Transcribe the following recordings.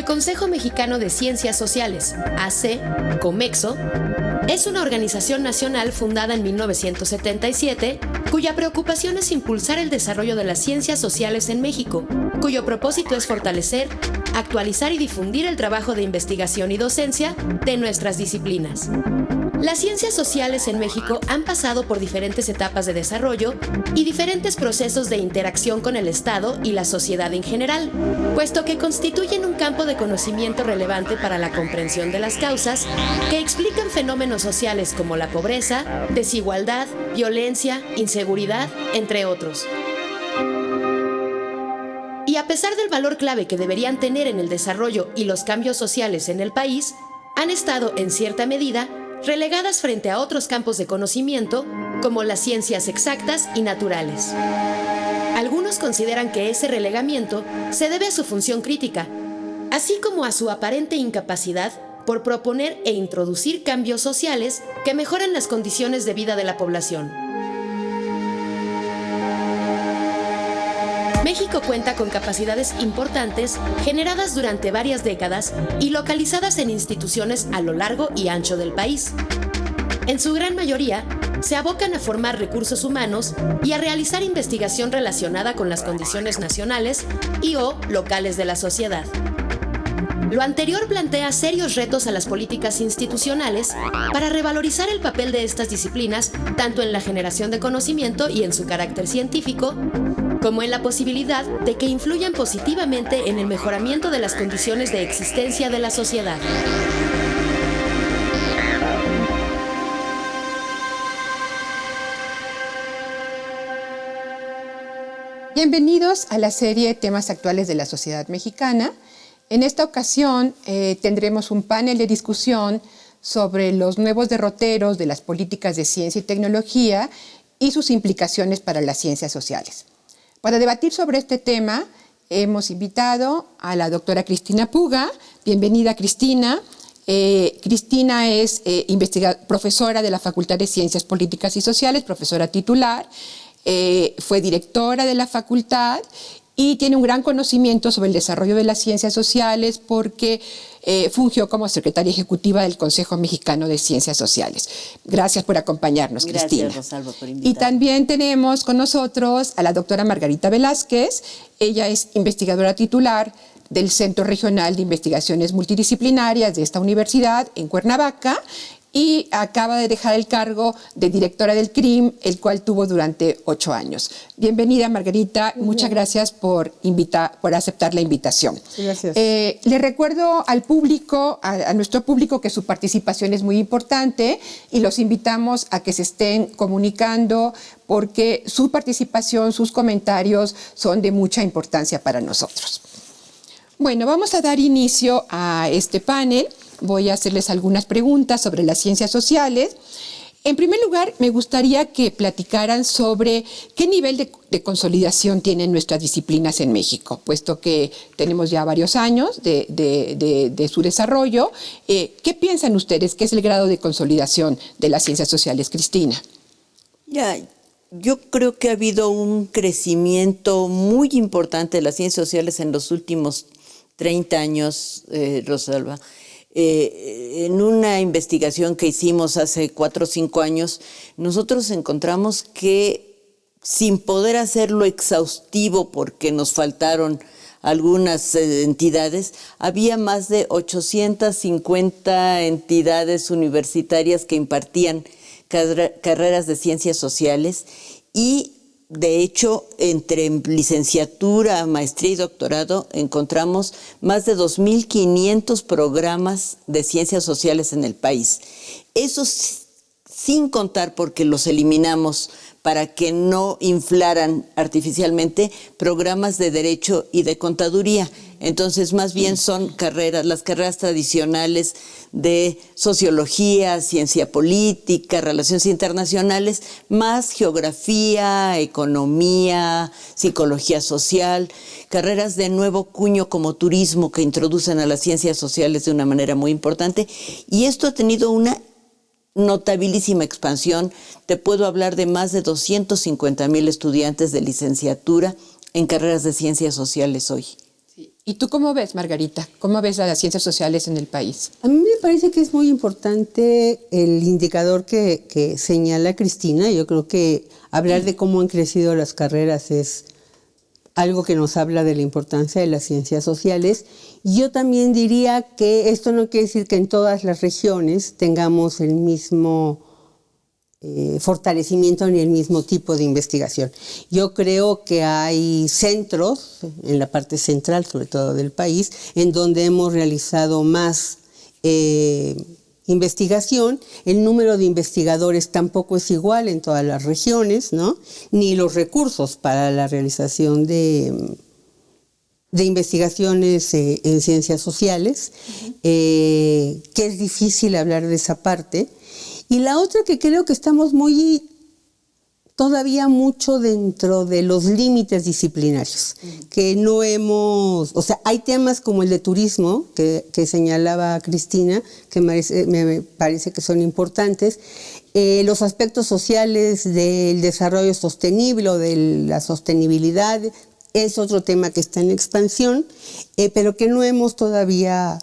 El Consejo Mexicano de Ciencias Sociales, AC, COMEXO, es una organización nacional fundada en 1977, cuya preocupación es impulsar el desarrollo de las ciencias sociales en México, cuyo propósito es fortalecer, actualizar y difundir el trabajo de investigación y docencia de nuestras disciplinas. Las ciencias sociales en México han pasado por diferentes etapas de desarrollo y diferentes procesos de interacción con el Estado y la sociedad en general, puesto que constituyen un campo de conocimiento relevante para la comprensión de las causas que explican fenómenos sociales como la pobreza, desigualdad, violencia, inseguridad, entre otros. Y a pesar del valor clave que deberían tener en el desarrollo y los cambios sociales en el país, han estado, en cierta medida, relegadas frente a otros campos de conocimiento, como las ciencias exactas y naturales. Algunos consideran que ese relegamiento se debe a su función crítica, así como a su aparente incapacidad por proponer e introducir cambios sociales que mejoren las condiciones de vida de la población. México cuenta con capacidades importantes generadas durante varias décadas y localizadas en instituciones a lo largo y ancho del país. En su gran mayoría, se abocan a formar recursos humanos y a realizar investigación relacionada con las condiciones nacionales y/o locales de la sociedad. Lo anterior plantea serios retos a las políticas institucionales para revalorizar el papel de estas disciplinas tanto en la generación de conocimiento y en su carácter científico, como en la posibilidad de que influyan positivamente en el mejoramiento de las condiciones de existencia de la sociedad. Bienvenidos a la serie Temas Actuales de la Sociedad Mexicana. En esta ocasión tendremos un panel de discusión sobre los nuevos derroteros de las políticas de ciencia y tecnología y sus implicaciones para las ciencias sociales. Para debatir sobre este tema, hemos invitado a la doctora Cristina Puga. Bienvenida, Cristina. Cristina es profesora de la Facultad de Ciencias Políticas y Sociales, profesora titular, fue directora de la facultad y tiene un gran conocimiento sobre el desarrollo de las ciencias sociales porque fungió como secretaria ejecutiva del Consejo Mexicano de Ciencias Sociales. Gracias por acompañarnos, Cristina. Gracias, Rosalba, por invitarme. Y también tenemos con nosotros a la doctora Margarita Velázquez. Ella es investigadora titular del Centro Regional de Investigaciones Multidisciplinarias de esta universidad en Cuernavaca y acaba de dejar el cargo de directora del CRIM, el cual tuvo durante 8 años. Bienvenida, Margarita. Muchas gracias por aceptar la invitación. Gracias. Le recuerdo al público, a nuestro público, que su participación es muy importante y los invitamos a que se estén comunicando porque su participación, sus comentarios son de mucha importancia para nosotros. Bueno, vamos a dar inicio a este panel. Voy a hacerles algunas preguntas sobre las ciencias sociales. En primer lugar, me gustaría que platicaran sobre qué nivel de consolidación tienen nuestras disciplinas en México, puesto que tenemos ya varios años de su desarrollo. ¿Qué piensan ustedes? ¿Qué es el grado de consolidación de las ciencias sociales, Cristina? Yo creo que ha habido un crecimiento muy importante de las ciencias sociales en los últimos 30 años, Rosalba. En una investigación que hicimos hace 4 o 5 años, nosotros encontramos que sin poder hacerlo exhaustivo porque nos faltaron algunas entidades, había más de 850 entidades universitarias que impartían carreras de ciencias sociales y de hecho, entre licenciatura, maestría y doctorado, encontramos más de 2.500 programas de ciencias sociales en el país. Eso sin contar, porque los eliminamos para que no inflaran artificialmente, programas de derecho y de contaduría. Entonces, más bien son las carreras tradicionales de sociología, ciencia política, relaciones internacionales, más geografía, economía, psicología social, carreras de nuevo cuño como turismo que introducen a las ciencias sociales de una manera muy importante. Y esto ha tenido una notabilísima expansión. Te puedo hablar de más de 250,000 estudiantes de licenciatura en carreras de ciencias sociales hoy. Sí. ¿Y tú cómo ves, Margarita? ¿Cómo ves a las ciencias sociales en el país? A mí me parece que es muy importante el indicador que señala Cristina. Yo creo que hablar de cómo han crecido las carreras es algo que nos habla de la importancia de las ciencias sociales. Yo también diría que esto no quiere decir que en todas las regiones tengamos el mismo fortalecimiento ni el mismo tipo de investigación. Yo creo que hay centros en la parte central, sobre todo del país, en donde hemos realizado más investigación. El número de investigadores tampoco es igual en todas las regiones, ¿no? Ni los recursos para la realización de investigaciones en ciencias sociales, que es difícil hablar de esa parte. Y la otra, que creo que estamos todavía mucho dentro de los límites disciplinarios, que no hemos, o sea, hay temas como el de turismo, que señalaba Cristina, que me parece que son importantes, los aspectos sociales del desarrollo sostenible o de la sostenibilidad, es otro tema que está en expansión, pero que no hemos todavía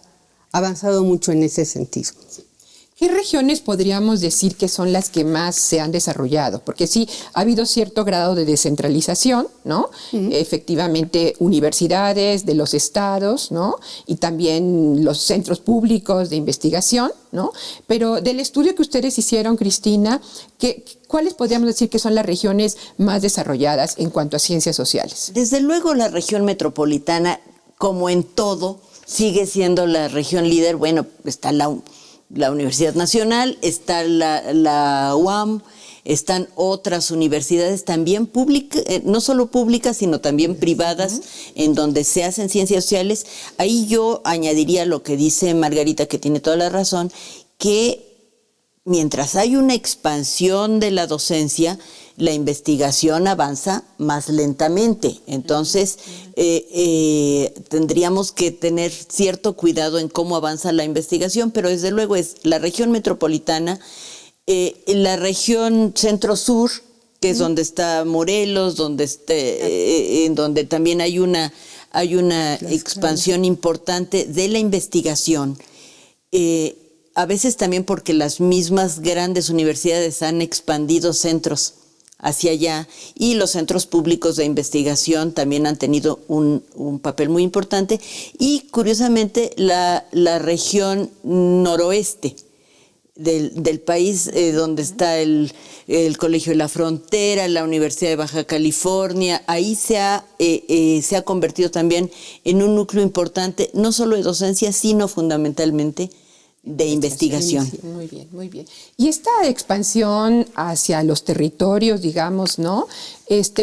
avanzado mucho en ese sentido. ¿Qué regiones podríamos decir que son las que más se han desarrollado? Porque sí, ha habido cierto grado de descentralización, ¿no? Efectivamente, universidades de los estados, ¿no? Y también los centros públicos de investigación, ¿no? Pero del estudio que ustedes hicieron, Cristina, ¿cuáles podríamos decir que son las regiones más desarrolladas en cuanto a ciencias sociales? Desde luego la región metropolitana, como en todo, sigue siendo la región líder. Bueno, está la Universidad Nacional, está la UAM, están otras universidades también públicas, no solo públicas, sino también privadas, en donde se hacen ciencias sociales. Ahí yo añadiría lo que dice Margarita, que tiene toda la razón, que mientras hay una expansión de la docencia, la investigación avanza más lentamente. Entonces, tendríamos que tener cierto cuidado en cómo avanza la investigación, pero desde luego es la región metropolitana, la región centro-sur, que es donde está Morelos, en donde también hay una expansión importante de la investigación. A veces también porque las mismas grandes universidades han expandido centros hacia allá, y los centros públicos de investigación también han tenido un papel muy importante. Y curiosamente la región noroeste del país, donde está el Colegio de la Frontera, la Universidad de Baja California, ahí se ha convertido también en un núcleo importante, no solo de docencia, sino fundamentalmente de investigación. Muy bien, muy bien. Y esta expansión hacia los territorios, digamos, ¿no?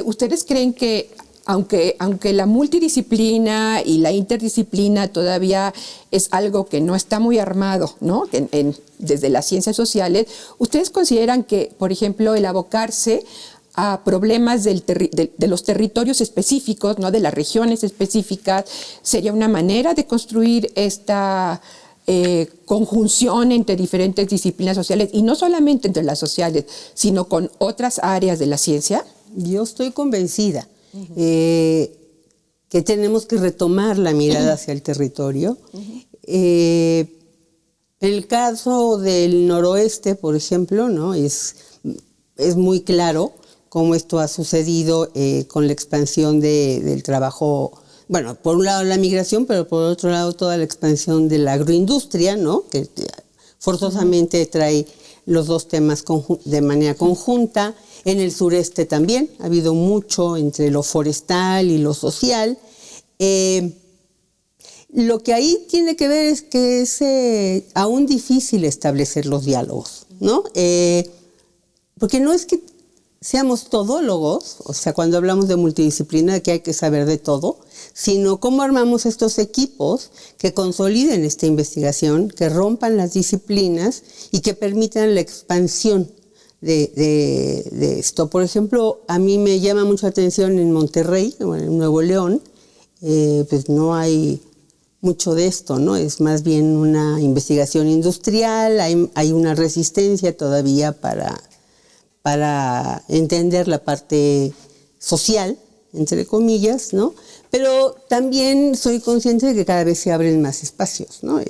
¿Ustedes creen que aunque la multidisciplina y la interdisciplina todavía es algo que no está muy armado, ¿no? Desde las ciencias sociales, ¿ustedes consideran que, por ejemplo, el abocarse a problemas de los territorios específicos, ¿no? De las regiones específicas, sería una manera de construir esta conjunción entre diferentes disciplinas sociales, y no solamente entre las sociales, sino con otras áreas de la ciencia? Yo estoy convencida que tenemos que retomar la mirada hacia el territorio. En el caso del noroeste, por ejemplo, ¿no? es muy claro cómo esto ha sucedido con la expansión del trabajo. Bueno, por un lado la migración, pero por otro lado toda la expansión de la agroindustria, ¿no? Que forzosamente trae los dos temas de manera conjunta. En el sureste también ha habido mucho entre lo forestal y lo social. Lo que ahí tiene que ver es que es aún difícil establecer los diálogos, ¿no? Porque no es que seamos todólogos, o sea, cuando hablamos de multidisciplina, que hay que saber de todo, sino cómo armamos estos equipos que consoliden esta investigación, que rompan las disciplinas y que permitan la expansión de esto. Por ejemplo, a mí me llama mucho la atención en Monterrey, en Nuevo León, pues no hay mucho de esto, ¿no? Es más bien una investigación industrial, hay una resistencia todavía para entender la parte social, entre comillas, ¿no? Pero también soy consciente de que cada vez se abren más espacios, ¿no?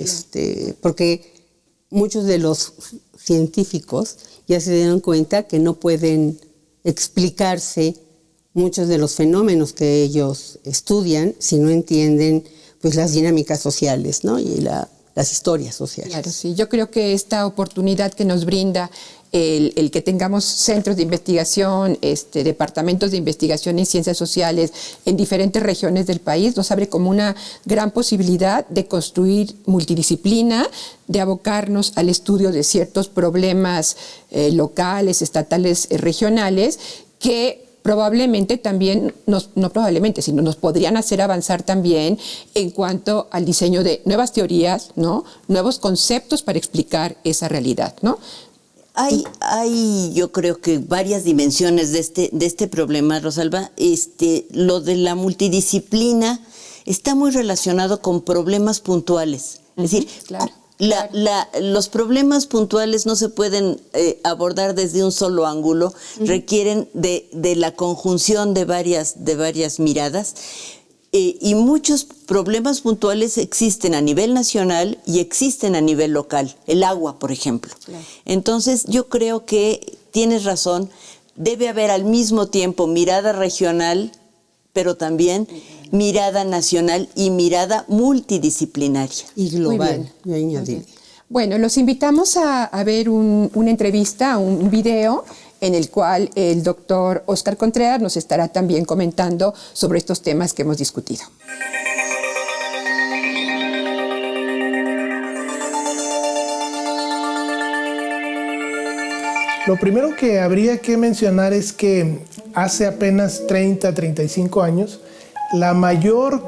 Porque muchos de los científicos ya se dieron cuenta que no pueden explicarse muchos de los fenómenos que ellos estudian si no entienden pues las dinámicas sociales, ¿no? Y las historias sociales. Claro, sí. Yo creo que esta oportunidad que nos brinda el que tengamos centros de investigación, departamentos de investigación en ciencias sociales en diferentes regiones del país, nos abre como una gran posibilidad de construir multidisciplina, de abocarnos al estudio de ciertos problemas locales, estatales, regionales, que probablemente también, no probablemente, sino nos podrían hacer avanzar también en cuanto al diseño de nuevas teorías, ¿no? Nuevos conceptos para explicar esa realidad, ¿no? Hay yo creo que varias dimensiones de este problema, Rosalba. Lo de la multidisciplina está muy relacionado con problemas puntuales. Es decir, claro. Los problemas puntuales no se pueden abordar desde un solo ángulo, requieren de la conjunción de varias miradas. Y muchos problemas puntuales existen a nivel nacional y existen a nivel local. El agua, por ejemplo. Claro. Entonces, yo creo que tienes razón. Debe haber al mismo tiempo mirada regional, pero también mirada nacional y mirada multidisciplinaria. Y global, yo añadiría. Bueno, los invitamos a ver una entrevista, un video, en el cual el doctor Óscar Contreras nos estará también comentando sobre estos temas que hemos discutido. Lo primero que habría que mencionar es que hace apenas 30, 35 años, la mayor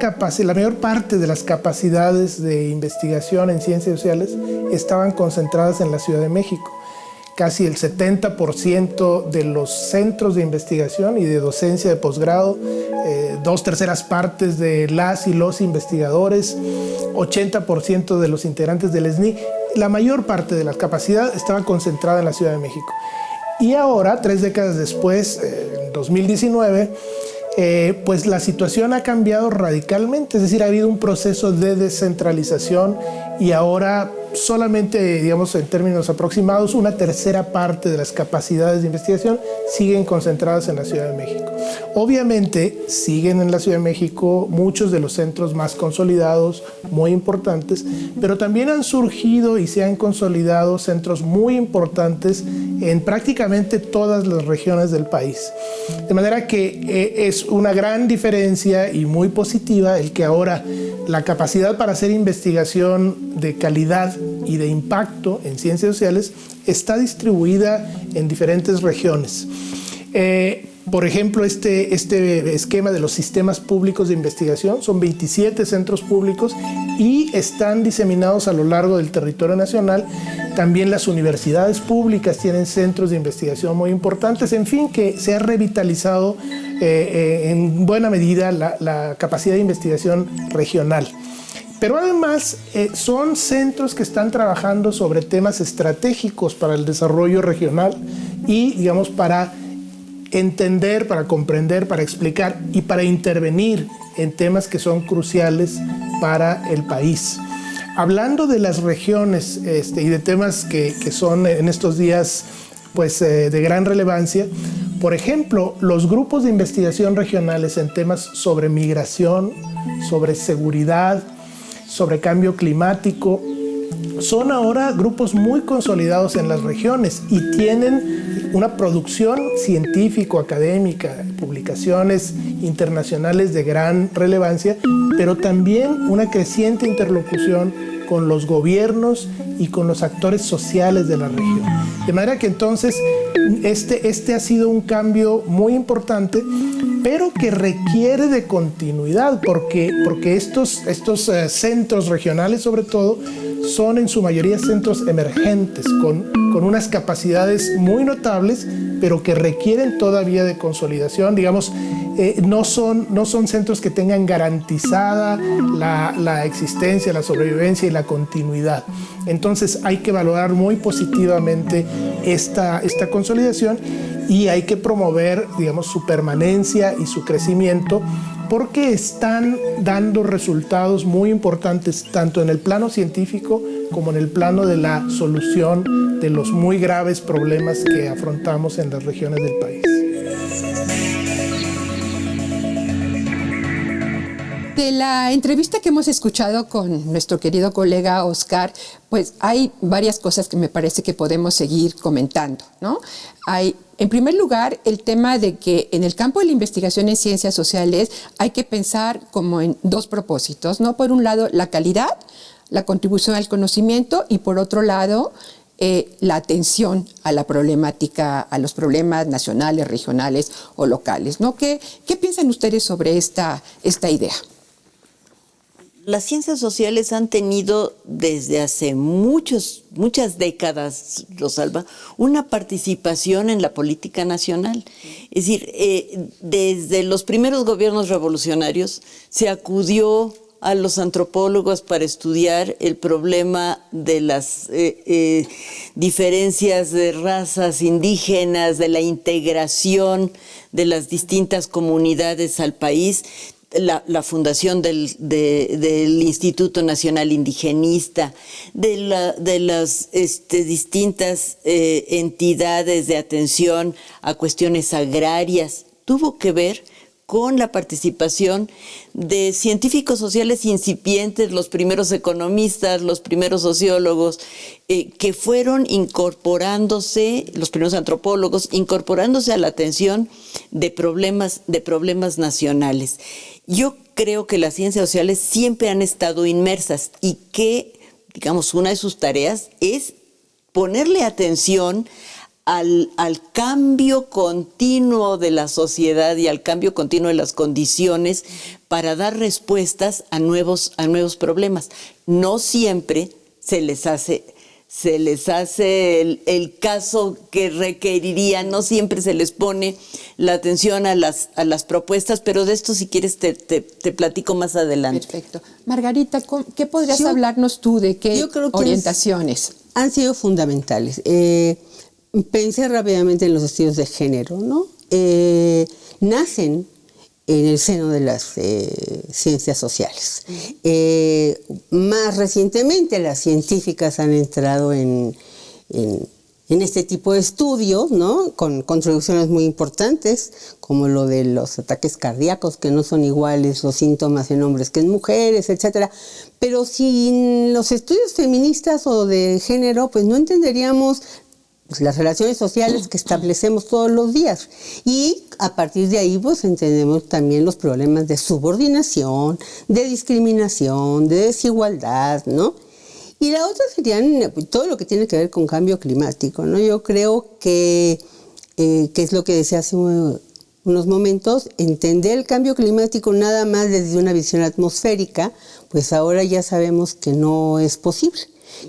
parte de las capacidades de investigación en ciencias sociales estaban concentradas en la Ciudad de México. Casi el 70% de los centros de investigación y de docencia de posgrado, 2/3 partes de las y los investigadores, 80% de los integrantes del SNI, la mayor parte de la capacidad estaba concentrada en la Ciudad de México. Y ahora, 3 décadas después, en 2019, pues la situación ha cambiado radicalmente, es decir, ha habido un proceso de descentralización y ahora solamente, digamos, en términos aproximados, 1/3 parte de las capacidades de investigación siguen concentradas en la Ciudad de México. Obviamente siguen en la Ciudad de México muchos de los centros más consolidados, muy importantes, pero también han surgido y se han consolidado centros muy importantes en prácticamente todas las regiones del país. De manera que es una gran diferencia y muy positiva el que ahora la capacidad para hacer investigación de calidad y de impacto en ciencias sociales está distribuida en diferentes regiones. Por ejemplo, este esquema de los sistemas públicos de investigación, son 27 centros públicos y están diseminados a lo largo del territorio nacional. También las universidades públicas tienen centros de investigación muy importantes. En fin, que se ha revitalizado en buena medida la capacidad de investigación regional. Pero además son centros que están trabajando sobre temas estratégicos para el desarrollo regional y, digamos, para entender, para comprender, para explicar y para intervenir en temas que son cruciales para el país. Hablando de las regiones y de temas que son en estos días pues, de gran relevancia, por ejemplo, los grupos de investigación regionales en temas sobre migración, sobre seguridad, sobre cambio climático, son ahora grupos muy consolidados en las regiones y tienen una producción científico-académica, publicaciones internacionales de gran relevancia, pero también una creciente interlocución con los gobiernos y con los actores sociales de la región. De manera que entonces este ha sido un cambio muy importante, pero que requiere de continuidad, porque estos centros regionales, sobre todo, son en su mayoría centros emergentes, con unas capacidades muy notables, pero que requieren todavía de consolidación. Digamos, no son centros que tengan garantizada la existencia, la sobrevivencia y la continuidad. Entonces hay que valorar muy positivamente esta consolidación y hay que promover, digamos, su permanencia y su crecimiento, porque están dando resultados muy importantes tanto en el plano científico como en el plano de la solución de los muy graves problemas que afrontamos en las regiones del país. De la entrevista que hemos escuchado con nuestro querido colega Oscar, pues hay varias cosas que me parece que podemos seguir comentando, ¿no? Hay, en primer lugar, el tema de que en el campo de la investigación en ciencias sociales hay que pensar como en dos propósitos, ¿no? Por un lado, la calidad, la contribución al conocimiento, y por otro lado, la atención a la problemática, a los problemas nacionales, regionales o locales, ¿no? ¿Qué piensan ustedes sobre esta idea? Las ciencias sociales han tenido desde hace muchas décadas, Rosalba, una participación en la política nacional. Es decir, desde los primeros gobiernos revolucionarios se acudió a los antropólogos para estudiar el problema de las diferencias de razas indígenas, de la integración de las distintas comunidades al país. La fundación del Instituto Nacional Indigenista, de las distintas entidades de atención a cuestiones agrarias, tuvo que ver con la participación de científicos sociales incipientes, los primeros economistas, los primeros sociólogos, que fueron incorporándose, los primeros antropólogos, incorporándose a la atención de problemas nacionales. Yo creo que las ciencias sociales siempre han estado inmersas y que, digamos, una de sus tareas es ponerle atención al cambio continuo de la sociedad y al cambio continuo de las condiciones para dar respuestas a nuevos problemas. No siempre se les hace el caso que requeriría, no siempre se les pone la atención a las propuestas, pero de esto, si quieres, te platico más adelante. Perfecto. Margarita, ¿qué podrías hablarnos tú de qué orientaciones? Han sido fundamentales. Pensé rápidamente en los estudios de género, ¿no? Nacen en el seno de las ciencias sociales. Más recientemente las científicas han entrado en este tipo de estudios, ¿no? Con contribuciones muy importantes, como lo de los ataques cardíacos, que no son iguales los síntomas en hombres que en mujeres, etcétera. Pero sin los estudios feministas o de género, pues no entenderíamos las relaciones sociales que establecemos todos los días, y a partir de ahí pues entendemos también los problemas de subordinación, de discriminación, de desigualdad, ¿no? Y la otra serían todo lo que tiene que ver con cambio climático, ¿no? Yo creo que es lo que decía hace unos momentos, entender el cambio climático nada más desde una visión atmosférica, pues ahora ya sabemos que no es posible,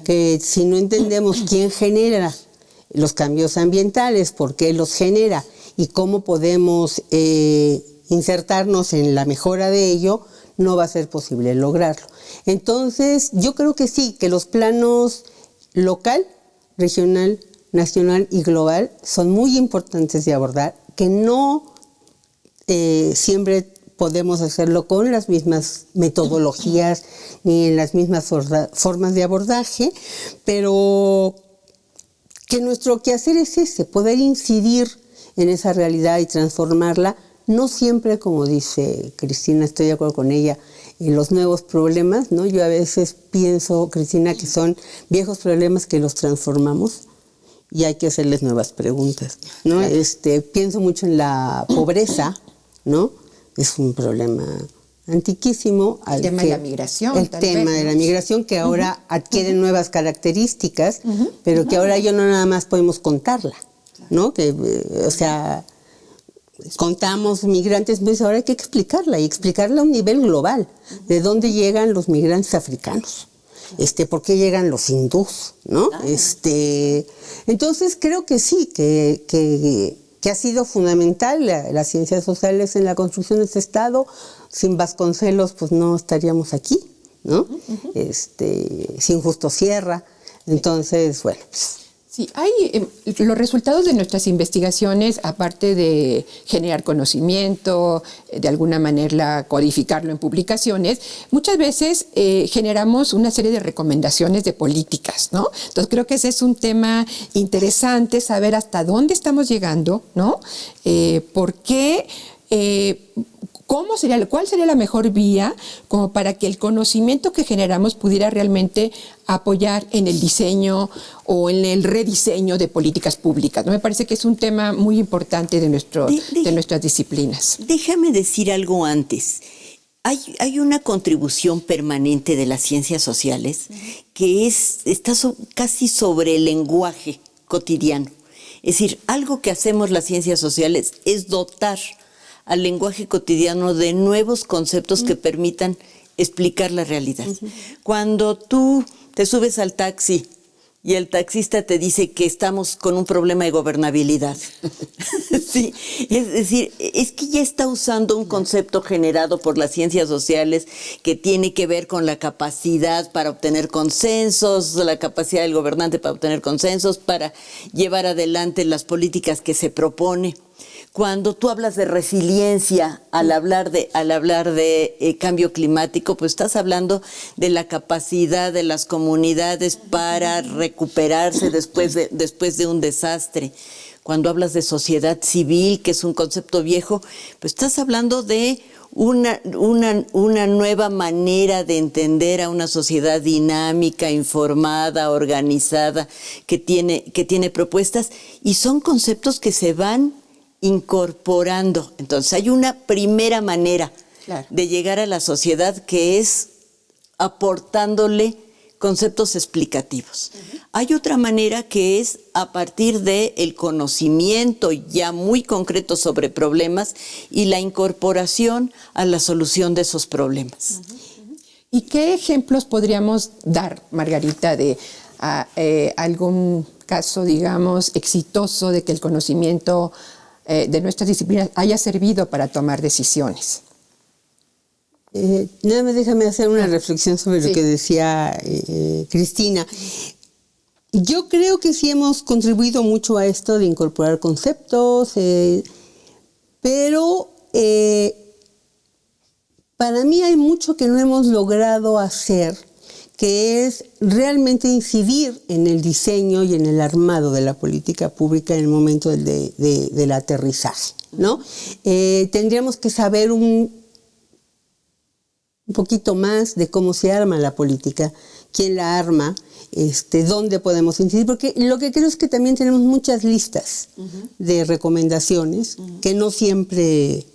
que si no entendemos quién genera los cambios ambientales, por qué los genera y cómo podemos insertarnos en la mejora de ello, no va a ser posible lograrlo. Entonces, yo creo que sí, que los planos local, regional, nacional y global son muy importantes de abordar, que no siempre podemos hacerlo con las mismas metodologías ni en las mismas formas de abordaje, pero que nuestro quehacer es ese, poder incidir en esa realidad y transformarla, no siempre, como dice Cristina, estoy de acuerdo con ella, en los nuevos problemas, ¿no? Yo a veces pienso, Cristina, que son viejos problemas que los transformamos y hay que hacerles nuevas preguntas, ¿no? Pienso mucho en la pobreza, ¿no? Es un problema antiquísimo. El tema de la migración. El tema de la migración, que ahora adquiere nuevas características, pero que ahora ya no nada más podemos contarla, ¿no? O sea, contamos migrantes, pues ahora hay que explicarla, y explicarla a un nivel global. ¿De dónde llegan los migrantes africanos? ¿Por qué llegan los hindús? ¿No? Entonces creo que sí, que ha sido fundamental las ciencias sociales en la construcción de este Estado. Sin Vasconcelos, pues no estaríamos aquí, ¿no? Sin Justo Sierra. Entonces, bueno. Sí, hay los resultados de nuestras investigaciones, aparte de generar conocimiento, de alguna manera codificarlo en publicaciones, muchas veces generamos una serie de recomendaciones de políticas, ¿no? Entonces creo que ese es un tema interesante, saber hasta dónde estamos llegando, ¿no? ¿Por qué? ¿Cuál sería la mejor vía como para que el conocimiento que generamos pudiera realmente apoyar en el diseño o en el rediseño de políticas públicas? ¿No? Me parece que es un tema muy importante de nuestras disciplinas. Déjame decir algo antes. Hay una contribución permanente de las ciencias sociales que está casi sobre el lenguaje cotidiano. Es decir, algo que hacemos las ciencias sociales es dotar al lenguaje cotidiano de nuevos conceptos que permitan explicar la realidad. Cuando tú te subes al taxi y el taxista te dice que estamos con un problema de gobernabilidad, sí, es decir, es que ya está usando un concepto generado por las ciencias sociales que tiene que ver con la capacidad para obtener consensos, la capacidad del gobernante para obtener consensos, para llevar adelante las políticas que se propone. Cuando tú hablas de resiliencia, al hablar de cambio climático, pues estás hablando de la capacidad de las comunidades para recuperarse después de un desastre. Cuando hablas de sociedad civil, que es un concepto viejo, pues estás hablando de una nueva manera de entender a una sociedad dinámica, informada, organizada, que tiene propuestas, y son conceptos que se van incorporando. Entonces hay una primera manera de llegar a la sociedad, que es aportándole conceptos explicativos. Hay otra manera, que es a partir del conocimiento ya muy concreto sobre problemas y la incorporación a la solución de esos problemas. ¿Y qué ejemplos podríamos dar, Margarita, de algún caso, digamos, exitoso de que el conocimiento de nuestras disciplinas haya servido para tomar decisiones? Nada más déjame hacer una reflexión sobre lo que decía Cristina. Yo creo que sí hemos contribuido mucho a esto de incorporar conceptos, pero para mí hay mucho que no hemos logrado hacer, que es realmente incidir en el diseño y en el armado de la política pública en el momento del aterrizaje, ¿no? Tendríamos que saber un poquito más de cómo se arma la política, quién la arma, dónde podemos incidir, porque lo que creo es que también tenemos muchas listas de recomendaciones que no siempre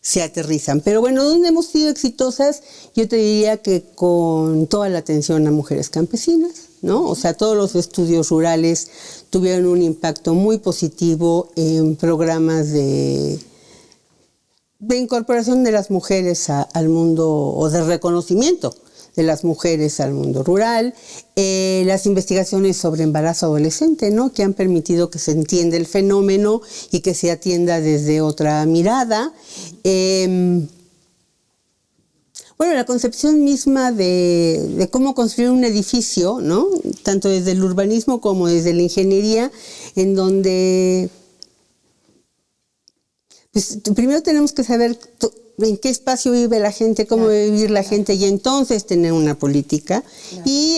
se aterrizan. Pero bueno, ¿dónde hemos sido exitosas? Yo te diría que con toda la atención a mujeres campesinas, ¿no? O sea, todos los estudios rurales tuvieron un impacto muy positivo en programas de incorporación de las mujeres al mundo, o de reconocimiento de las mujeres al mundo rural, las investigaciones sobre embarazo adolescente, ¿no? Que han permitido que se entienda el fenómeno y que se atienda desde otra mirada. Bueno, la concepción misma de cómo construir un edificio, ¿no? Tanto desde el urbanismo como desde la ingeniería, en donde pues primero tenemos que saber en qué espacio vive la gente, cómo debe vivir la gente, y entonces tener una política. Y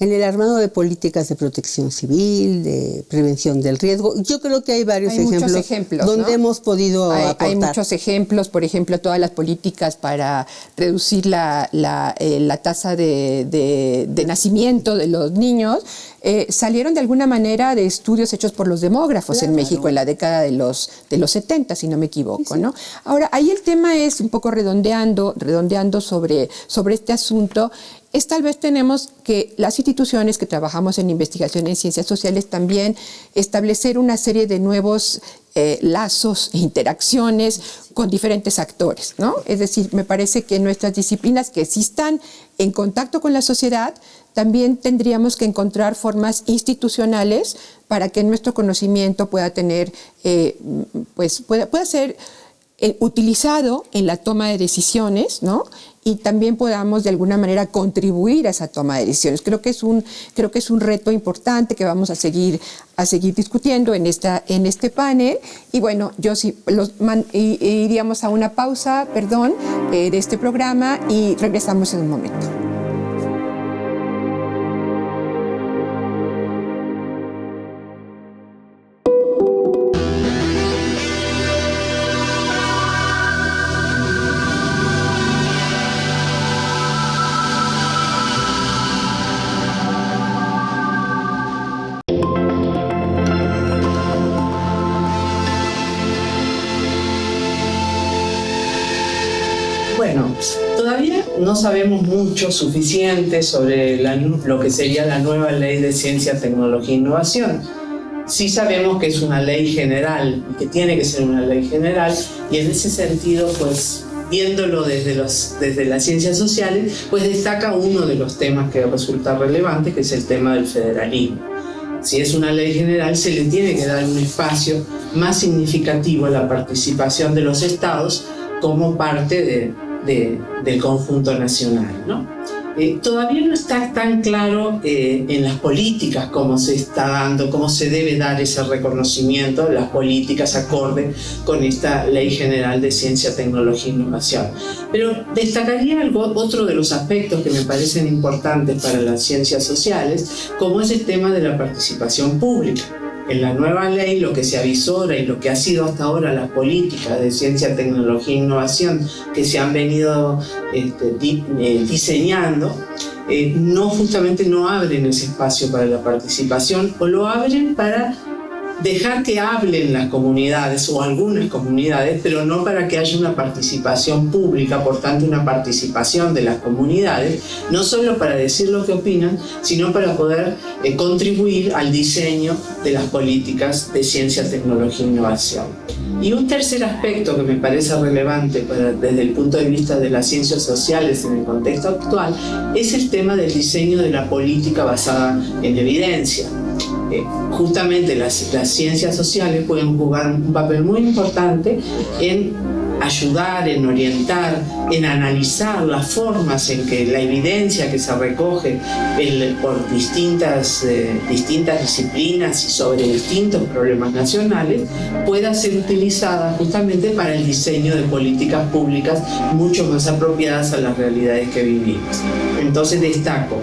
en el armado de políticas de protección civil, de prevención del riesgo, yo creo que hay varios ejemplos donde hemos podido aportar. Hay muchos ejemplos, por ejemplo, todas las políticas para reducir la tasa de nacimiento de los niños, salieron de alguna manera de estudios hechos por los demógrafos en México en la década de los 70, si no me equivoco, ¿no? Ahora, ahí el tema es, un poco redondeando sobre este asunto, es tal vez tenemos que las instituciones que trabajamos en investigación en ciencias sociales también establecer una serie de nuevos lazos e interacciones con diferentes actores, ¿no? Es decir, me parece que nuestras disciplinas que sí están en contacto con la sociedad, también tendríamos que encontrar formas institucionales para que nuestro conocimiento pueda tener, pueda ser utilizado en la toma de decisiones, ¿no? Y también podamos de alguna manera contribuir a esa toma de decisiones. Creo que es un reto importante que vamos a seguir discutiendo en este panel. Y bueno, yo sí iríamos a una pausa, de este programa y regresamos en un momento. Bueno, todavía no sabemos mucho suficiente sobre lo que sería la nueva ley de ciencia, tecnología e innovación. Sí sabemos que es una ley general y que tiene que ser una ley general, y en ese sentido, pues, viéndolo desde las ciencias sociales, pues destaca uno de los temas que resulta relevante, que es el tema del federalismo. Si es una ley general, se le tiene que dar un espacio más significativo a la participación de los estados como parte del conjunto nacional, ¿no? Todavía no está tan claro en las políticas cómo se está dando, cómo se debe dar ese reconocimiento, las políticas acorde con esta Ley General de Ciencia, Tecnología e Innovación. Pero destacaría otro de los aspectos que me parecen importantes para las ciencias sociales, como es el tema de la participación pública. En la nueva ley, lo que se avisora y lo que ha sido hasta ahora las políticas de ciencia, tecnología e innovación que se han venido diseñando, justamente no abren ese espacio para la participación, o lo abren para dejar que hablen las comunidades o algunas comunidades, pero no para que haya una participación pública, por tanto una participación de las comunidades, no solo para decir lo que opinan, sino para poder contribuir al diseño de las políticas de ciencia, tecnología e innovación. Y un tercer aspecto que me parece relevante desde el punto de vista de las ciencias sociales en el contexto actual es el tema del diseño de la política basada en evidencia. Justamente las ciencias sociales pueden jugar un papel muy importante en ayudar, en orientar, en analizar las formas en que la evidencia que se recoge por distintas disciplinas y sobre distintos problemas nacionales pueda ser utilizada justamente para el diseño de políticas públicas mucho más apropiadas a las realidades que vivimos. Entonces destaco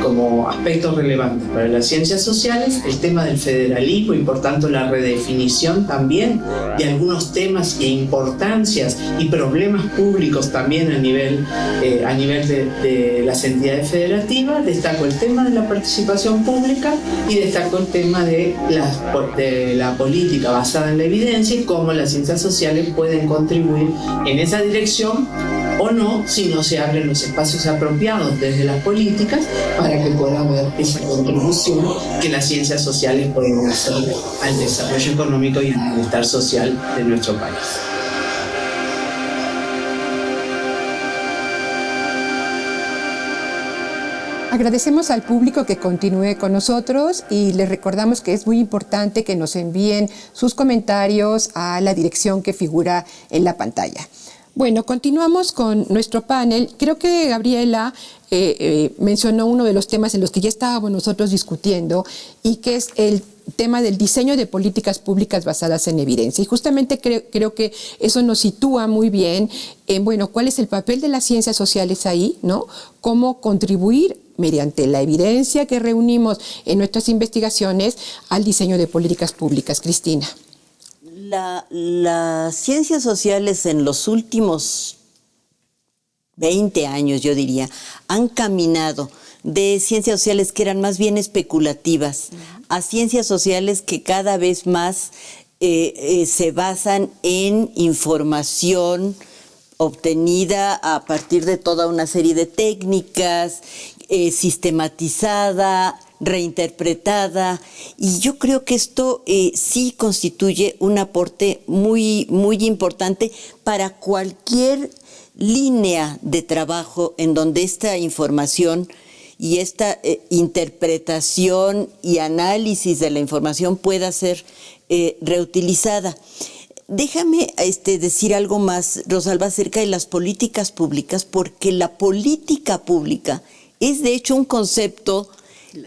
como aspectos relevantes para las ciencias sociales el tema del federalismo y por tanto la redefinición también de algunos temas e importancias y problemas públicos también a nivel de las entidades federativas. Destaco el tema de la participación pública y destaco el tema de la política basada en la evidencia y cómo las ciencias sociales pueden contribuir en esa dirección o no, si no se abren los espacios apropiados desde las políticas para que pueda haber esa contribución que las ciencias sociales pueden hacer al desarrollo económico y al bienestar social de nuestro país. Agradecemos al público que continúe con nosotros y les recordamos que es muy importante que nos envíen sus comentarios a la dirección que figura en la pantalla. Bueno, continuamos con nuestro panel. Creo que Gabriela mencionó uno de los temas en los que ya estábamos nosotros discutiendo y que es el tema del diseño de políticas públicas basadas en evidencia. Y justamente creo que eso nos sitúa muy bien en, bueno, cuál es el papel de las ciencias sociales ahí, ¿no? Cómo contribuir mediante la evidencia que reunimos en nuestras investigaciones al diseño de políticas públicas. Cristina. Las ciencias sociales en los últimos 20 años, yo diría, han caminado de ciencias sociales que eran más bien especulativas a ciencias sociales que cada vez más se basan en información obtenida a partir de toda una serie de técnicas, sistematizada, reinterpretada, y yo creo que esto sí constituye un aporte muy, muy importante para cualquier línea de trabajo en donde esta información y esta interpretación y análisis de la información pueda ser reutilizada. Déjame decir algo más, Rosalba, acerca de las políticas públicas, porque la política pública es de hecho un concepto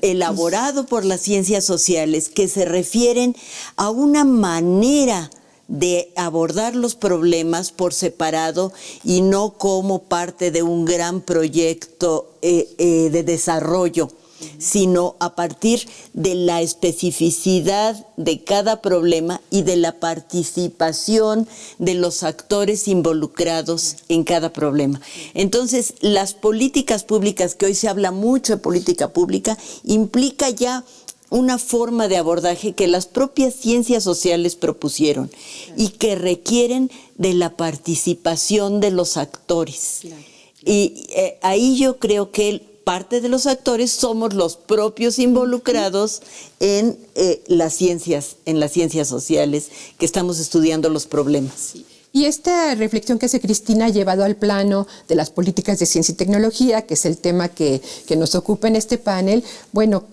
elaborado por las ciencias sociales que se refieren a una manera de abordar los problemas por separado y no como parte de un gran proyecto de desarrollo, sino a partir de la especificidad de cada problema y de la participación de los actores involucrados en cada problema. Entonces, las políticas públicas, que hoy se habla mucho de política pública, implica ya una forma de abordaje que las propias ciencias sociales propusieron y que requieren de la participación de los actores. Y ahí yo creo que parte de los actores somos los propios involucrados en las ciencias sociales que estamos estudiando los problemas. Y esta reflexión que hace Cristina ha llevado al plano de las políticas de ciencia y tecnología, que es el tema que nos ocupa en este panel, bueno,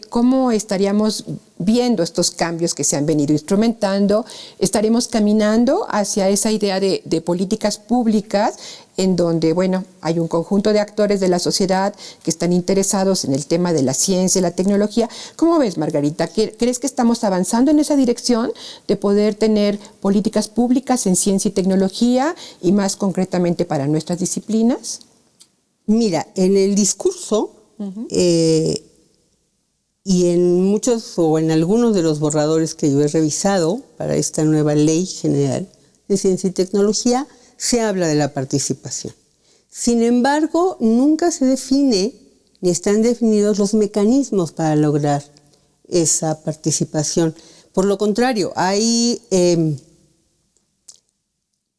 ¿cómo estaríamos viendo estos cambios que se han venido instrumentando? ¿Estaremos caminando hacia esa idea de políticas públicas en donde, bueno, hay un conjunto de actores de la sociedad que están interesados en el tema de la ciencia y la tecnología? ¿Cómo ves, Margarita? ¿Crees que estamos avanzando en esa dirección de poder tener políticas públicas en ciencia y tecnología y más concretamente para nuestras disciplinas? Mira, en el discurso y en muchos o en algunos de los borradores que yo he revisado para esta nueva Ley General de Ciencia y Tecnología, se habla de la participación. Sin embargo, nunca se define ni están definidos los mecanismos para lograr esa participación. Por lo contrario, hay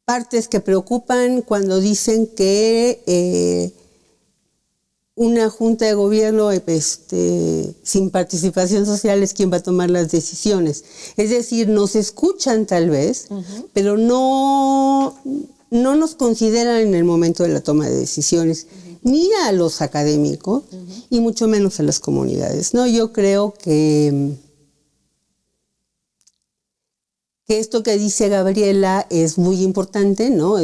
partes que preocupan cuando dicen que una junta de gobierno sin participación social es quien va a tomar las decisiones. Es decir, nos escuchan tal vez, pero no nos consideran en el momento de la toma de decisiones, ni a los académicos, y mucho menos a las comunidades, ¿no? Yo creo que esto que dice Gabriela es muy importante, ¿no?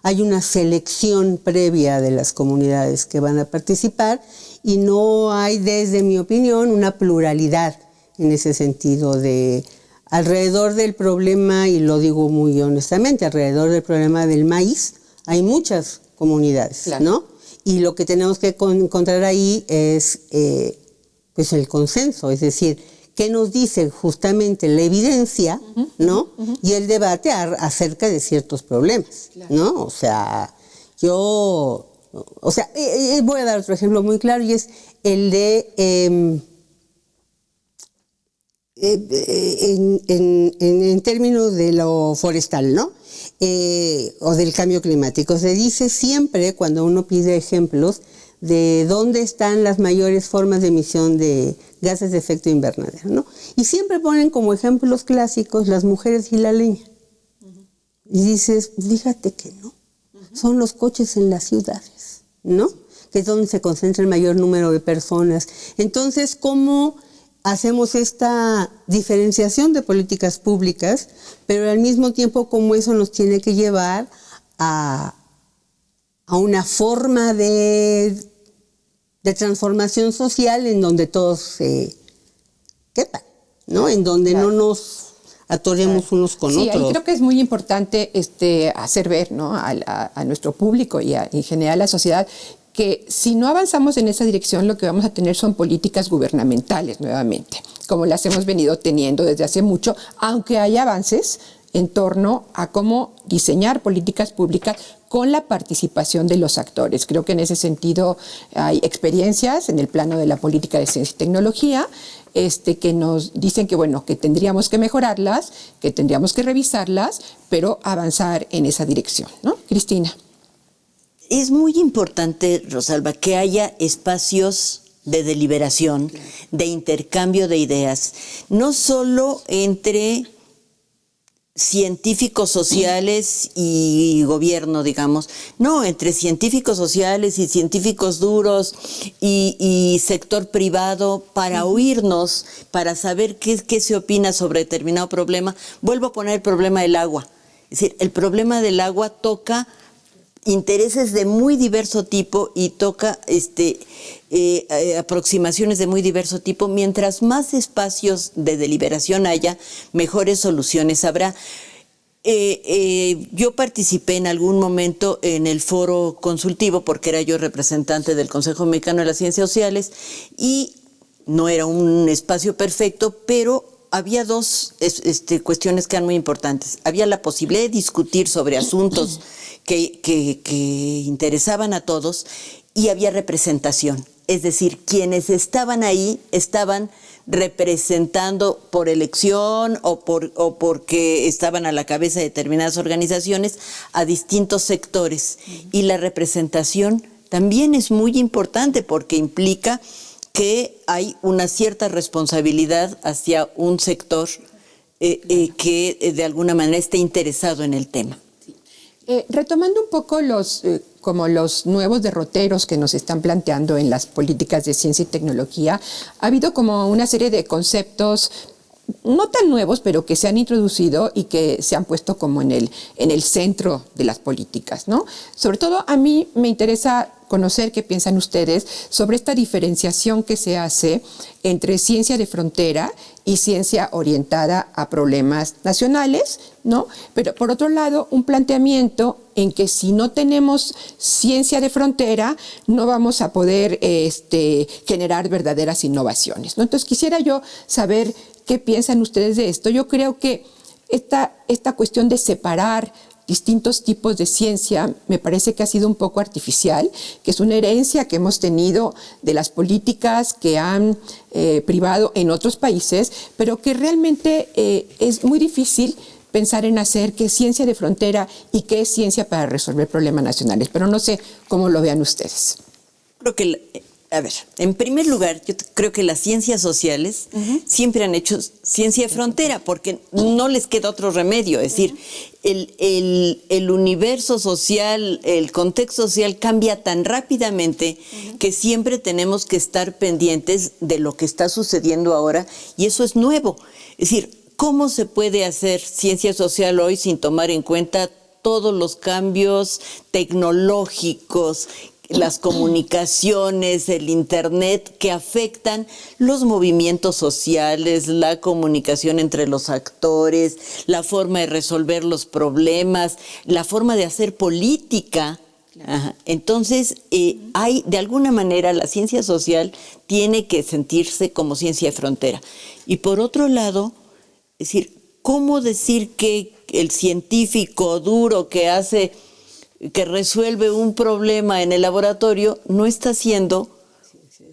Hay una selección previa de las comunidades que van a participar y no hay, desde mi opinión, una pluralidad en ese sentido de alrededor del problema, y lo digo muy honestamente, alrededor del problema del maíz hay muchas comunidades, claro, ¿no? Y lo que tenemos que encontrar ahí es pues el consenso, es decir, ¿qué nos dice justamente la evidencia, ¿no? Y el debate acerca de ciertos problemas, claro, ¿no? O sea, voy a dar otro ejemplo muy claro y es el de, en términos de lo forestal, ¿no? O del cambio climático. Se dice siempre, cuando uno pide ejemplos, de dónde están las mayores formas de emisión de gases de efecto invernadero, ¿no? Y siempre ponen como ejemplos clásicos las mujeres y la leña. Y dices, fíjate que no, son los coches en las ciudades, ¿no? Que es donde se concentra el mayor número de personas. Entonces, ¿cómo hacemos esta diferenciación de políticas públicas, pero al mismo tiempo cómo eso nos tiene que llevar a una forma de transformación social en donde todos se quepan, ¿no? En donde claro, no nos atoremos unos con otros. Sí, ahí creo que es muy importante hacer ver, ¿no? a nuestro público y en general a la sociedad que si no avanzamos en esa dirección, lo que vamos a tener son políticas gubernamentales nuevamente, como las hemos venido teniendo desde hace mucho, aunque hay avances en torno a cómo diseñar políticas públicas con la participación de los actores. Creo que en ese sentido hay experiencias en el plano de la política de ciencia y tecnología que nos dicen que, bueno, que tendríamos que mejorarlas, que tendríamos que revisarlas, pero avanzar en esa dirección, ¿no? Cristina. Es muy importante, Rosalba, que haya espacios de deliberación, de intercambio de ideas, no solo entre científicos sociales y gobierno, digamos. No, entre científicos sociales y científicos duros y sector privado para oírnos, para saber qué se opina sobre determinado problema. Vuelvo a poner el problema del agua. Es decir, el problema del agua toca intereses de muy diverso tipo y toca aproximaciones de muy diverso tipo. Mientras más espacios de deliberación haya, mejores soluciones habrá. Yo participé en algún momento en el foro consultivo porque era yo representante del Consejo Mexicano de las Ciencias Sociales y no era un espacio perfecto, pero había dos cuestiones que eran muy importantes. Había la posibilidad de discutir sobre asuntos que interesaban a todos y había representación. Es decir, quienes estaban ahí estaban representando por elección o porque estaban a la cabeza de determinadas organizaciones a distintos sectores. Y la representación también es muy importante porque implica que hay una cierta responsabilidad hacia un sector que de alguna manera esté interesado en el tema. Retomando un poco como los nuevos derroteros que nos están planteando en las políticas de ciencia y tecnología, ha habido como una serie de conceptos no tan nuevos, pero que se han introducido y que se han puesto como en el centro de las políticas, ¿no? Sobre todo a mí me interesa conocer qué piensan ustedes sobre esta diferenciación que se hace entre ciencia de frontera y ciencia orientada a problemas nacionales, ¿no? Pero por otro lado, un planteamiento en que si no tenemos ciencia de frontera, no vamos a poder generar verdaderas innovaciones, ¿no? Entonces quisiera yo saber qué piensan ustedes de esto. Yo creo que esta cuestión de separar distintos tipos de ciencia me parece que ha sido un poco artificial, que es una herencia que hemos tenido de las políticas que han privado en otros países, pero que realmente es muy difícil pensar en hacer qué es ciencia de frontera y qué es ciencia para resolver problemas nacionales. Pero no sé cómo lo vean ustedes. Creo que, en primer lugar, yo creo que las ciencias sociales siempre han hecho ciencia de frontera porque no les queda otro remedio. Es decir, el universo social, el contexto social cambia tan rápidamente que siempre tenemos que estar pendientes de lo que está sucediendo ahora y eso es nuevo. Es decir, ¿cómo se puede hacer ciencia social hoy sin tomar en cuenta todos los cambios tecnológicos, las comunicaciones, el internet que afectan los movimientos sociales, la comunicación entre los actores, la forma de resolver los problemas, la forma de hacer política? Ajá. Entonces, hay, de alguna manera, la ciencia social tiene que sentirse como ciencia de frontera. Y por otro lado, es decir, ¿cómo decir que el científico duro que resuelve un problema en el laboratorio no está haciendo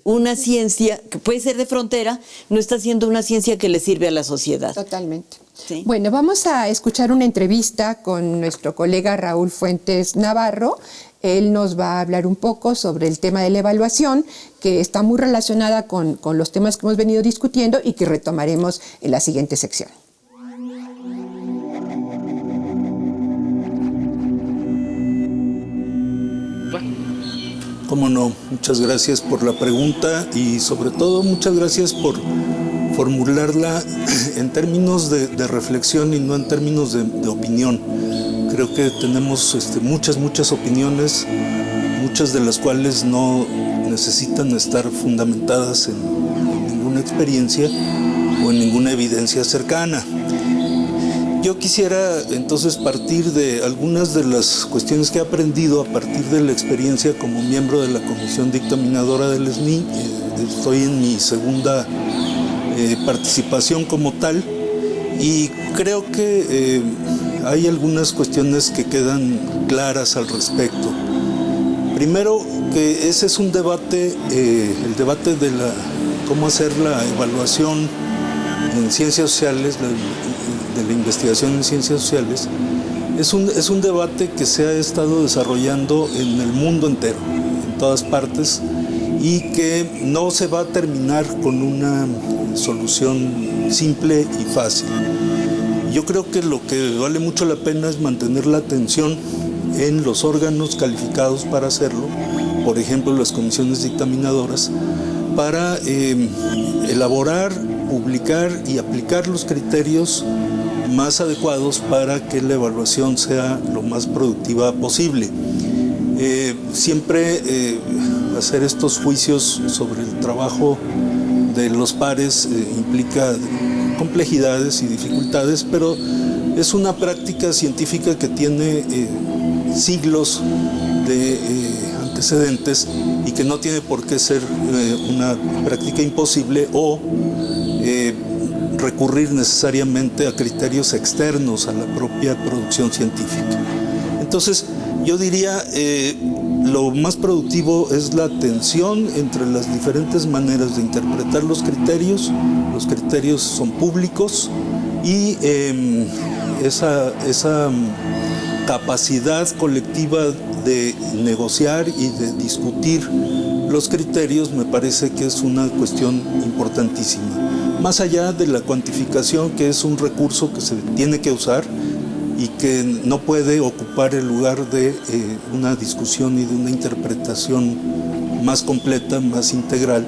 una ciencia, que puede ser de frontera, no está haciendo una ciencia que le sirve a la sociedad? Totalmente. ¿Sí? Bueno, vamos a escuchar una entrevista con nuestro colega Raúl Fuentes Navarro. Él nos va a hablar un poco sobre el tema de la evaluación, que está muy relacionada con los temas que hemos venido discutiendo y que retomaremos en la siguiente sección. Cómo no, muchas gracias por la pregunta y sobre todo muchas gracias por formularla en términos de reflexión y no en términos de opinión. Creo que tenemos muchas opiniones, muchas de las cuales no necesitan estar fundamentadas en ninguna experiencia o en ninguna evidencia cercana. Yo quisiera entonces partir de algunas de las cuestiones que he aprendido a partir de la experiencia como miembro de la comisión dictaminadora del SNI. Estoy en mi segunda participación como tal y creo que hay algunas cuestiones que quedan claras al respecto. Primero, que ese es un debate, el debate de cómo hacer la evaluación en ciencias sociales, de la investigación en ciencias sociales, es un debate que se ha estado desarrollando en el mundo entero, en todas partes, y que no se va a terminar con una solución simple y fácil. yo creo que lo que vale mucho la pena es mantener la atención en los órganos calificados para hacerlo, por ejemplo las comisiones dictaminadoras, para elaborar, publicar y aplicar los criterios más adecuados para que la evaluación sea lo más productiva posible. Siempre hacer estos juicios sobre el trabajo de los pares implica complejidades y dificultades, pero es una práctica científica que tiene siglos de antecedentes y que no tiene por qué ser una práctica imposible o recurrir necesariamente a criterios externos a la propia producción científica. Entonces, yo diría, lo más productivo es la tensión entre las diferentes maneras de interpretar los criterios. Los criterios son públicos y esa capacidad colectiva de negociar y de discutir los criterios me parece que es una cuestión importantísima. Más allá de la cuantificación, que es un recurso que se tiene que usar y que no puede ocupar el lugar de una discusión y de una interpretación más completa, más integral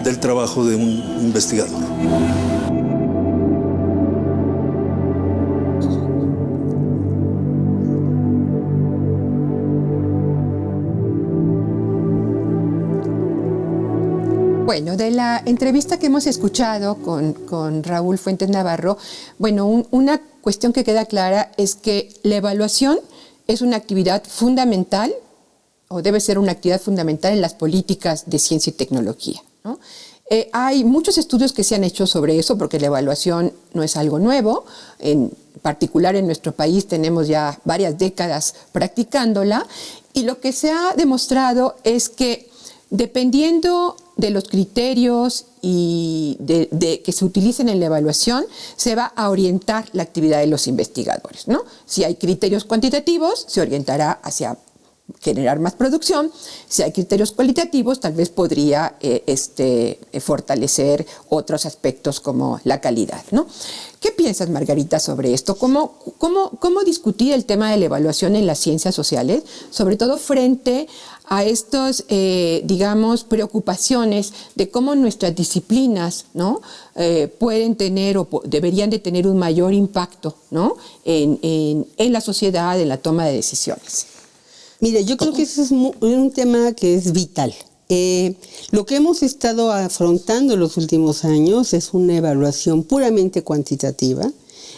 del trabajo de un investigador. Bueno, de la entrevista que hemos escuchado con Raúl Fuentes Navarro, bueno, una cuestión que queda clara es que la evaluación es una actividad fundamental, o debe ser una actividad fundamental en las políticas de ciencia y tecnología, ¿no? Hay muchos estudios que se han hecho sobre eso, porque la evaluación no es algo nuevo. En particular en nuestro país tenemos ya varias décadas practicándola, y lo que se ha demostrado es que dependiendo de los criterios y que se utilicen en la evaluación, se va a orientar la actividad de los investigadores, ¿no? Si hay criterios cuantitativos, se orientará hacia generar más producción. Si hay criterios cualitativos, tal vez podría fortalecer otros aspectos como la calidad, ¿no? ¿Qué piensas, Margarita, sobre esto? ¿Cómo discutir el tema de la evaluación en las ciencias sociales, sobre todo frente a estas, preocupaciones de cómo nuestras disciplinas, ¿no? Pueden tener o deberían de tener un mayor impacto, ¿no? en la sociedad, en la toma de decisiones? Mira, yo creo que ese es un tema que es vital. Lo que hemos estado afrontando en los últimos años es una evaluación puramente cuantitativa,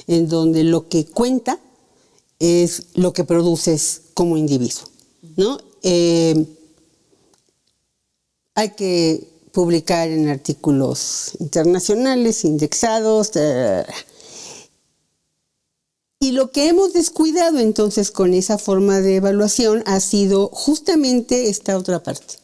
en donde lo que cuenta es lo que produces como individuo, ¿no? Hay que publicar en artículos internacionales, indexados, y lo que hemos descuidado entonces con esa forma de evaluación ha sido justamente esta otra parte.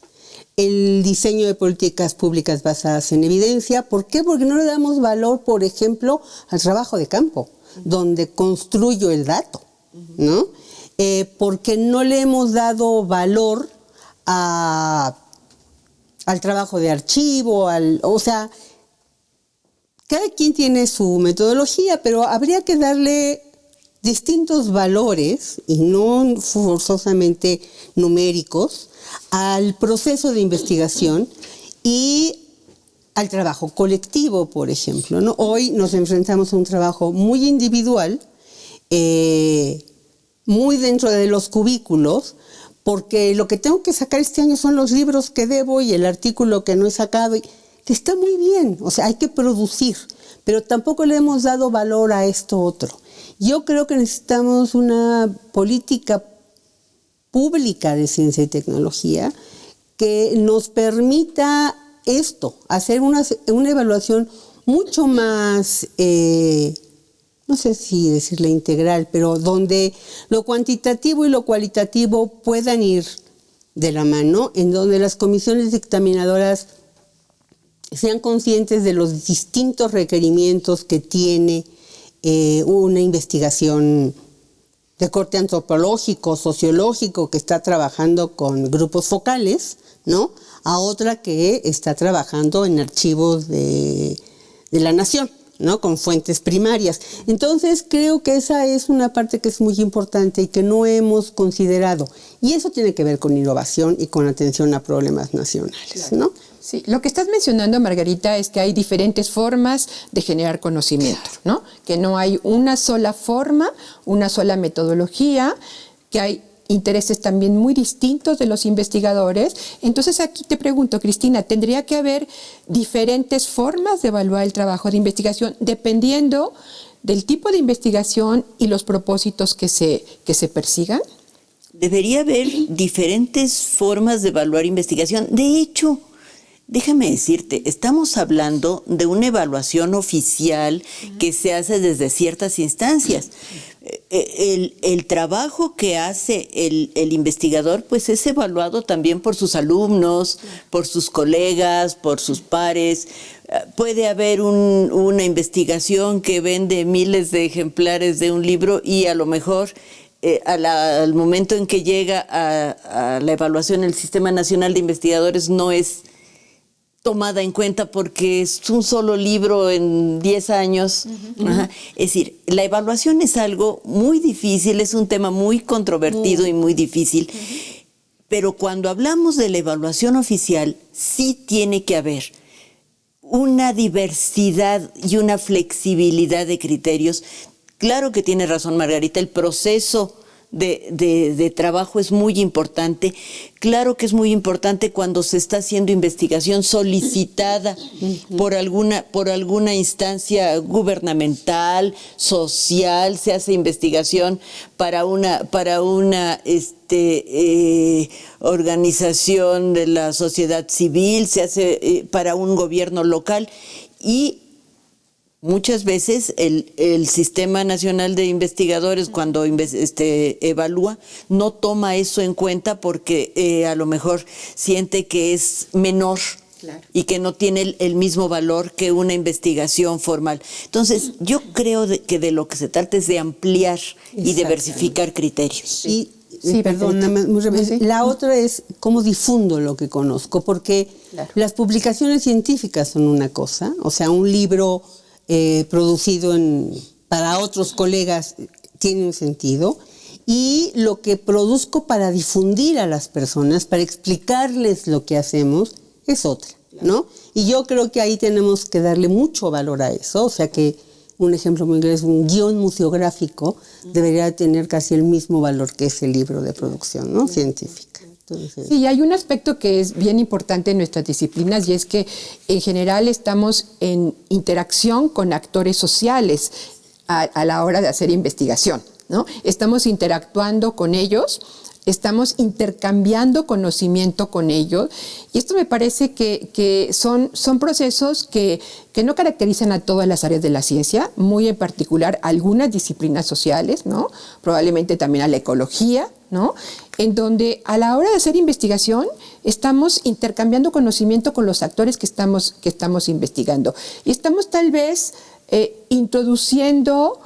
El diseño de políticas públicas basadas en evidencia. ¿Por qué? Porque no le damos valor, por ejemplo, al trabajo de campo, donde construyo el dato, ¿no? Porque no le hemos dado valor al trabajo de archivo, o sea, cada quien tiene su metodología, pero habría que darle distintos valores, y no forzosamente numéricos, al proceso de investigación y al trabajo colectivo, por ejemplo, ¿no? Hoy nos enfrentamos a un trabajo muy individual, muy dentro de los cubículos, porque lo que tengo que sacar este año son los libros que debo y el artículo que no he sacado. Está muy bien, o sea, hay que producir, pero tampoco le hemos dado valor a esto otro. Yo creo que necesitamos una política pública de ciencia y tecnología que nos permita esto, hacer una evaluación mucho más, no sé si decirle integral, pero donde lo cuantitativo y lo cualitativo puedan ir de la mano, en donde las comisiones dictaminadoras sean conscientes de los distintos requerimientos que tiene una investigación de corte antropológico, sociológico, que está trabajando con grupos focales, ¿no? A otra que está trabajando en archivos de la nación, ¿no? Con fuentes primarias. Entonces, creo que esa es una parte que es muy importante y que no hemos considerado. Y eso tiene que ver con innovación y con atención a problemas nacionales, ¿no? Sí, lo que estás mencionando, Margarita, es que hay diferentes formas de generar conocimiento, ¿no? Que no hay una sola forma, una sola metodología, que hay intereses también muy distintos de los investigadores. Entonces aquí te pregunto, Cristina, ¿tendría que haber diferentes formas de evaluar el trabajo de investigación dependiendo del tipo de investigación y los propósitos que se persigan? Debería haber diferentes formas de evaluar investigación. De hecho, déjame decirte, estamos hablando de una evaluación oficial que se hace desde ciertas instancias. El trabajo que hace el investigador pues es evaluado también por sus alumnos, por sus colegas, por sus pares. Puede haber una investigación que vende miles de ejemplares de un libro y a lo mejor al momento en que llega a la evaluación el Sistema Nacional de Investigadores no es tomada en cuenta porque es un solo libro en 10 años. Ajá. Es decir, la evaluación es algo muy difícil, es un tema muy controvertido y muy difícil, pero cuando hablamos de la evaluación oficial, sí tiene que haber una diversidad y una flexibilidad de criterios. Claro que tiene razón Margarita, el proceso de trabajo es muy importante. Claro que es muy importante cuando se está haciendo investigación solicitada por alguna instancia gubernamental, social, se hace investigación para una organización de la sociedad civil, se hace para un gobierno local y muchas veces el Sistema Nacional de Investigadores cuando evalúa no toma eso en cuenta porque a lo mejor siente que es menor. Claro. Y que no tiene el mismo valor que una investigación formal. Entonces, yo creo que de lo que se trata es de ampliar y diversificar criterios. Sí, perdón, la otra es cómo difundo lo que conozco, porque las publicaciones científicas son una cosa, o sea, un libro producido para otros colegas tiene un sentido, y lo que produzco para difundir a las personas, para explicarles lo que hacemos, es otra, ¿no? Y yo creo que ahí tenemos que darle mucho valor a eso, o sea que un ejemplo muy grande es un guión museográfico, debería tener casi el mismo valor que ese libro de producción, ¿no? Científica. Entonces, sí, hay un aspecto que es bien importante en nuestras disciplinas y es que en general estamos en interacción con actores sociales a la hora de hacer investigación, ¿no? Estamos interactuando con ellos, estamos intercambiando conocimiento con ellos y esto me parece que son procesos que no caracterizan a todas las áreas de la ciencia, muy en particular algunas disciplinas sociales, ¿no? Probablemente también a la ecología, ¿no? En donde a la hora de hacer investigación estamos intercambiando conocimiento con los actores que estamos investigando y estamos tal vez introduciendo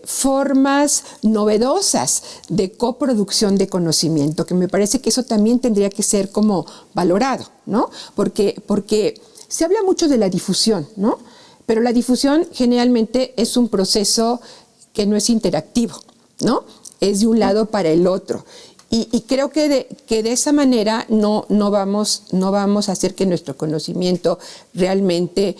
formas novedosas de coproducción de conocimiento, que me parece que eso también tendría que ser como valorado, ¿no? Porque se habla mucho de la difusión, ¿no? Pero la difusión generalmente es un proceso que no es interactivo, ¿no? Es de un lado para el otro. Y creo que de esa manera no vamos a hacer que nuestro conocimiento realmente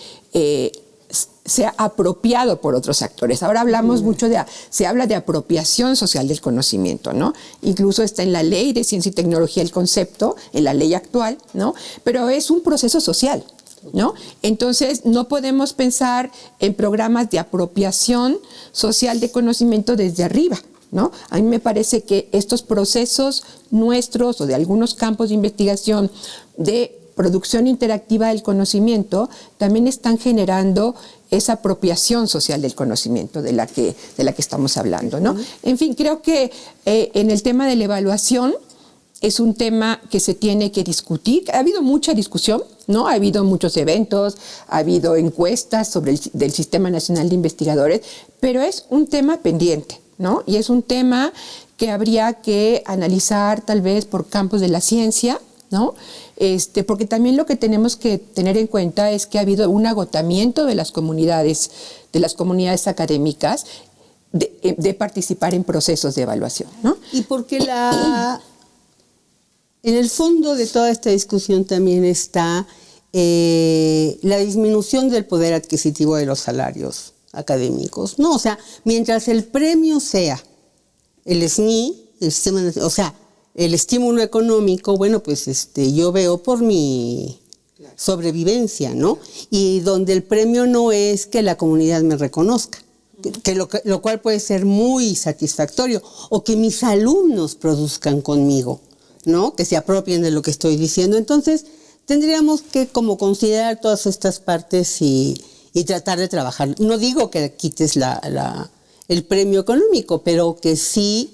sea apropiado por otros actores. Ahora hablamos mucho se habla de apropiación social del conocimiento, ¿no? Incluso está en la ley de ciencia y tecnología el concepto, en la ley actual, ¿no? Pero es un proceso social, ¿no? Entonces no podemos pensar en programas de apropiación social de conocimiento desde arriba, ¿no? A mí me parece que estos procesos nuestros o de algunos campos de investigación de producción interactiva del conocimiento también están generando esa apropiación social del conocimiento de la que estamos hablando, ¿no? En fin, creo que en el tema de la evaluación es un tema que se tiene que discutir. Ha habido mucha discusión, ¿no? Ha habido muchos eventos, ha habido encuestas del Sistema Nacional de Investigadores, pero es un tema pendiente, ¿no? Y es un tema que habría que analizar tal vez por campos de la ciencia, ¿no? Porque también lo que tenemos que tener en cuenta es que ha habido un agotamiento de las comunidades académicas de participar en procesos de evaluación, ¿no? Y porque en el fondo de toda esta discusión también está la disminución del poder adquisitivo de los salarios académicos, ¿no? O sea, mientras el premio sea el SNI, el sistema, o sea, el estímulo económico, bueno, pues yo veo por mi sobrevivencia, ¿no? Y donde el premio no es que la comunidad me reconozca, lo cual puede ser muy satisfactorio, o que mis alumnos produzcan conmigo, ¿no? Que se apropien de lo que estoy diciendo. Entonces, tendríamos que como considerar todas estas partes y tratar de trabajar. No digo que quites el premio económico, pero que sí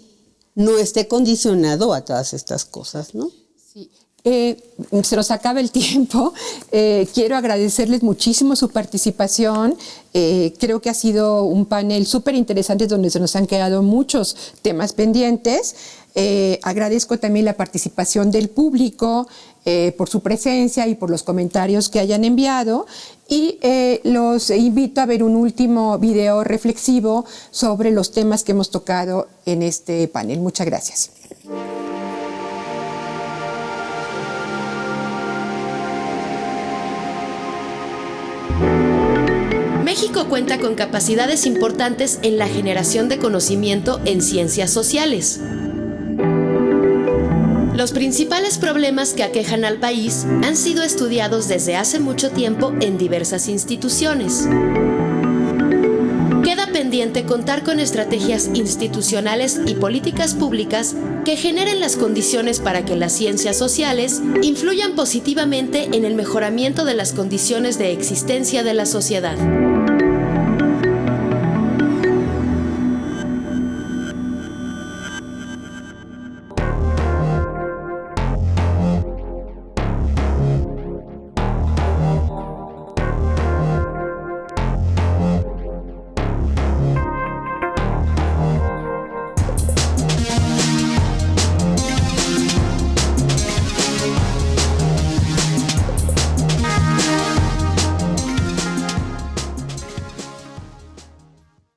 no esté condicionado a todas estas cosas, ¿no? Sí. Se nos acaba el tiempo. Quiero agradecerles muchísimo su participación. Creo que ha sido un panel súper interesante donde se nos han quedado muchos temas pendientes. Agradezco también la participación del público por su presencia y por los comentarios que hayan enviado. Y los invito a ver un último video reflexivo sobre los temas que hemos tocado en este panel. Muchas gracias. México cuenta con capacidades importantes en la generación de conocimiento en ciencias sociales. Los principales problemas que aquejan al país han sido estudiados desde hace mucho tiempo en diversas instituciones. Queda pendiente contar con estrategias institucionales y políticas públicas que generen las condiciones para que las ciencias sociales influyan positivamente en el mejoramiento de las condiciones de existencia de la sociedad.